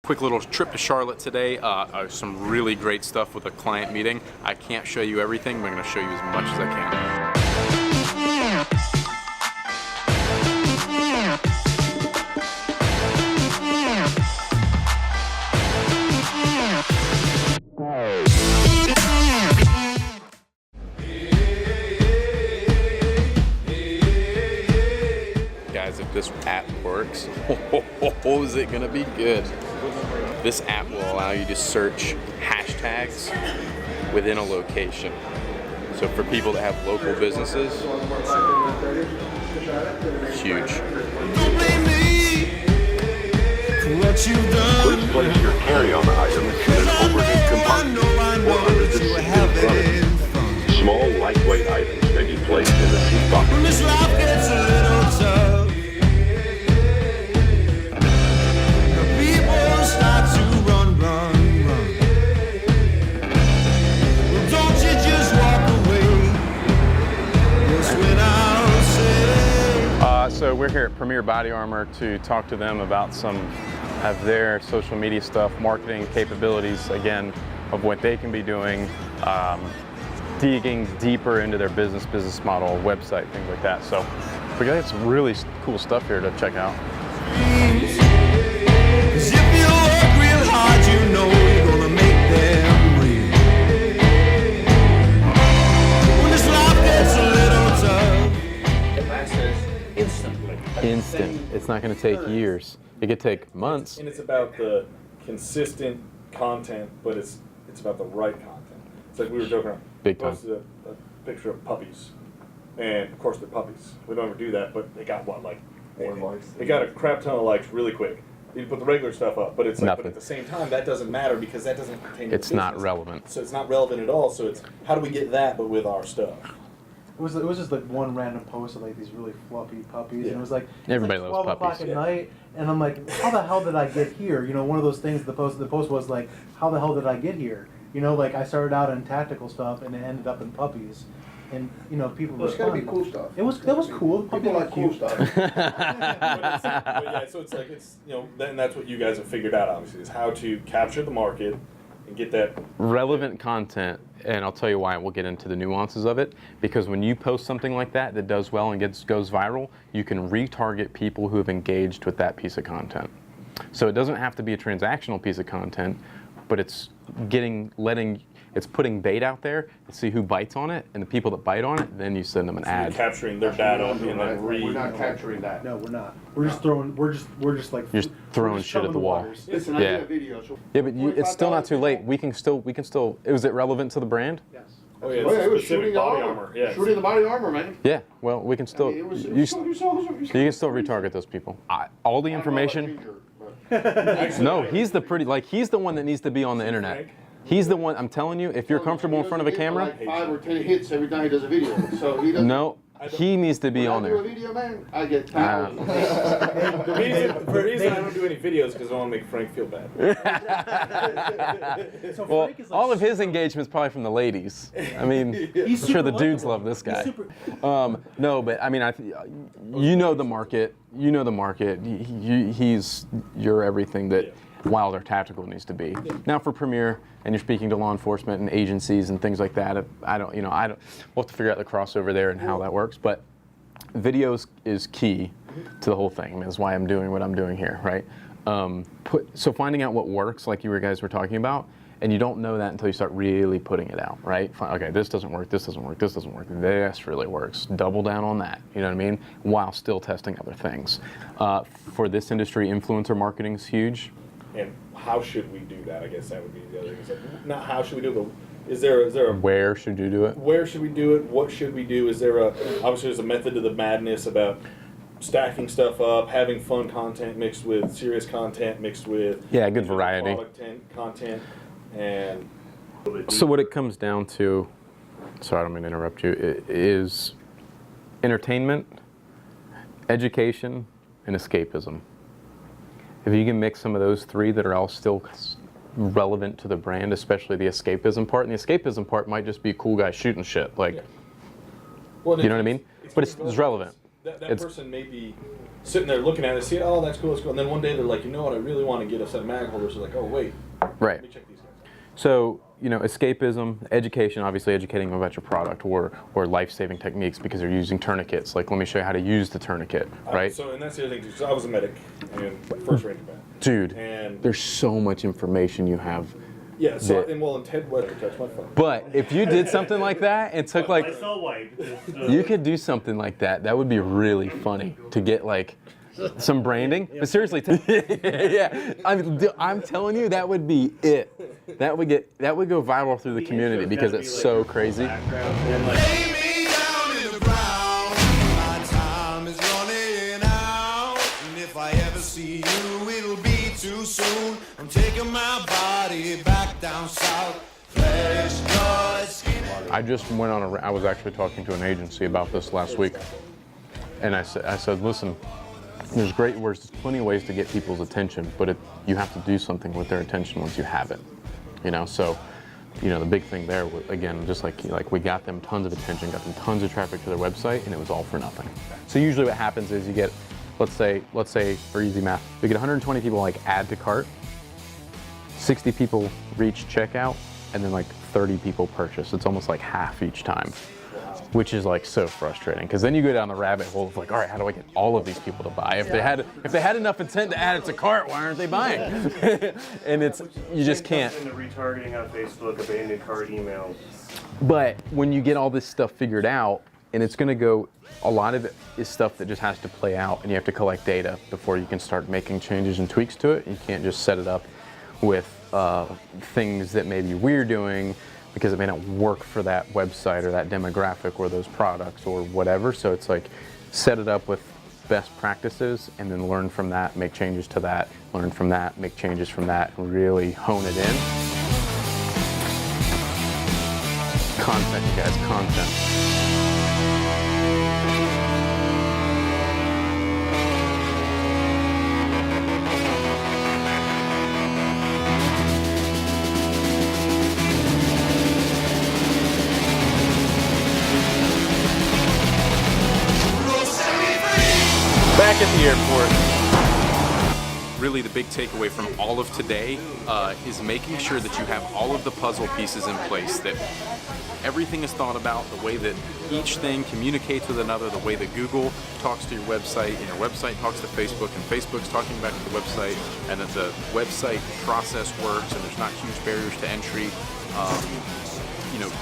Quick little trip to Charlotte today. Some really great stuff with a client meeting. I can't show you everything, but I'm going to show you as much as I can. Guys, if this app works, is it gonna be good? This app will allow you to search hashtags within a location. So for people that have local businesses, huge. Please place your carry-on items in an overhead compartment or under the seat in front of you. Small, lightweight items may be placed in the seat pocket. So we're here at Premier Body Armor to talk to them about some of their social media stuff, marketing capabilities, again, of what they can be doing, digging deeper into their business model, website, things like that. So we got some really cool stuff here to check out. If you work real hard, you know you're gonna make them real. When this life gets a little tough. That says instantly. Instant. It's not going to take years. It could take months. And it's about the consistent content, but it's about the right content. It's like we were joking around. Big time. Posted a picture of puppies, and of course they're puppies. We don't ever do that, but they got what, like, they got a crap ton of likes really quick. You put the regular stuff up, but it's like, but at the same time, that doesn't matter because that doesn't contain. It's not relevant. So it's not relevant at all. So it's how do we get that, but with our stuff. It was just like one random post of like these really fluffy puppies, and it was like everybody like loves 12 puppies. o'clock at night, and I'm like, how the hell did I get here? You know, one of those things. The post was like, how the hell did I get here? You know, like I started out in tactical stuff and it ended up in puppies, and you know people. Well, it's got to be cool stuff. That was cool. People like cool stuff. But yeah, so it's like and that's what you guys have figured out obviously is how to capture the market and get that relevant content. And I'll tell you why. We'll get into the nuances of it. Because when you post something like that that does well and goes viral, you can retarget people who have engaged with that piece of content. So it doesn't have to be a transactional piece of content, but it's putting bait out there to see who bites on it, and the people that bite on it, then you send them an ad. You're capturing their data and then We're not capturing that. No, we're not. We're just throwing. We're just like. You're just throwing shit at the wall. Listen, I did a video. So Yeah, but it's still not too late. We can still. Is it relevant to the brand? Yes. Oh yeah, Oh, yeah, it was specific shooting the body armor. Yeah, Shooting the body armor, man. Yeah. Well, we can still. I mean, it was, you can still retarget those people. All the information. No, he's the one that needs to be on the internet. He's the one. I'm telling you, if you're comfortable in front of a camera. Like 5 or 10 hits every time he does a video. So he doesn't. No, he needs to be on When I do there. a video, man, I get thousands. The reason I don't do any videos is because I want to make Frank feel bad. So Well, Frank is like all of his engagement's probably from the ladies. I mean, I'm sure the dudes love this guy. No, but I mean, you know the market. You know the market. You're everything that Wild or Tactical needs to be. Now for Premier, and you're speaking to law enforcement and agencies and things like that. We'll have to figure out the crossover there and how that works. But videos is key to the whole thing. I mean, that's why I'm doing what I'm doing here, right? So finding out what works, like you guys were talking about, and you don't know that until you start really putting it out, right? Okay, this doesn't work, this doesn't work, this doesn't work, this really works. Double down on that, you know what I mean? While still testing other things. For this industry, influencer marketing is huge. And how should we do that? I guess that would be the other thing. It's like, not how should we do it, but is there a Where should you do it? where should we do it? What should we do? Is there obviously there's a method to the madness about stacking stuff up, having fun content mixed with serious content mixed with good variety. product content, and So what it comes down to, sorry I don't mean to interrupt you, is entertainment, education, and escapism. If you can mix some of those three that are all still relevant to the brand, especially the escapism part, and the escapism part might just be cool guys shooting shit, like, you know what I mean? But it's relevant. That It's- person may be sitting there looking at it, see, oh, that's cool, and then one day they're like, you know what, I really want to get a set of mag holders. They're like, oh, wait, Right. let me check these guys. So, escapism, education, obviously educating them about your product or life-saving techniques because they're using tourniquets. Like, let me show you how to use the tourniquet, right? So, and that's the other thing, too. So I was a medic and first ranger band. Dude, And there's so much information you have. yeah, so, that- and Ted Weather touched my phone. But if you did something like that and took like, I saw white. you could do something like that. That would be really funny to get like some branding. But seriously, yeah, I'm telling you, that would be it. That would go viral through the community because it's so crazy. And like, Lay me down in the ground. My time is running out. And if I ever see you, it'll be too soon. I'm taking my body back down south. Flesh, blood, skin. I just went on I was actually talking to an agency about this last week, and I said, listen, there's plenty of ways to get people's attention, but you have to do something with their attention once you have it, So, the big thing there, again, just like we got them tons of attention, got them tons of traffic to their website, and it was all for nothing. So usually what happens is you get, let's say for easy math, we get 120 people like add to cart, 60 people reach checkout, and then like 30 people purchase. It's almost like half each time, which is like so frustrating because then you go down the rabbit hole of like, all right, how do I get all of these people to buy? If they had enough intent to add it to cart, why aren't they buying? And you just can't. in the retargeting on Facebook, abandoned cart emails. But when you get all this stuff figured out, and it's going to go, a lot of it is stuff that just has to play out, and you have to collect data before you can start making changes and tweaks to it. You can't just set it up with things that maybe we're doing because it may not work for that website or that demographic or those products or whatever. So it's like set it up with best practices and then learn from that, make changes to that, learn from that, make changes from that, and really hone it in. Content, you guys, content. Back at the airport. Really the big takeaway from all of today is making sure that you have all of the puzzle pieces in place, that everything is thought about, the way that each thing communicates with another, the way that Google talks to your website, and your website talks to Facebook, and Facebook's talking back to the website, and that the website process works, and there's not huge barriers to entry.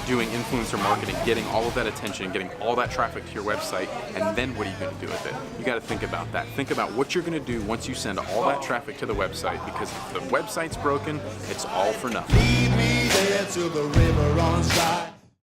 Doing influencer marketing, getting all of that attention, getting all that traffic to your website, and then what are you going to do with it? You got to think about that. Think about what you're going to do once you send all that traffic to the website, because if the website's broken, it's all for nothing. Lead me there to the river on side.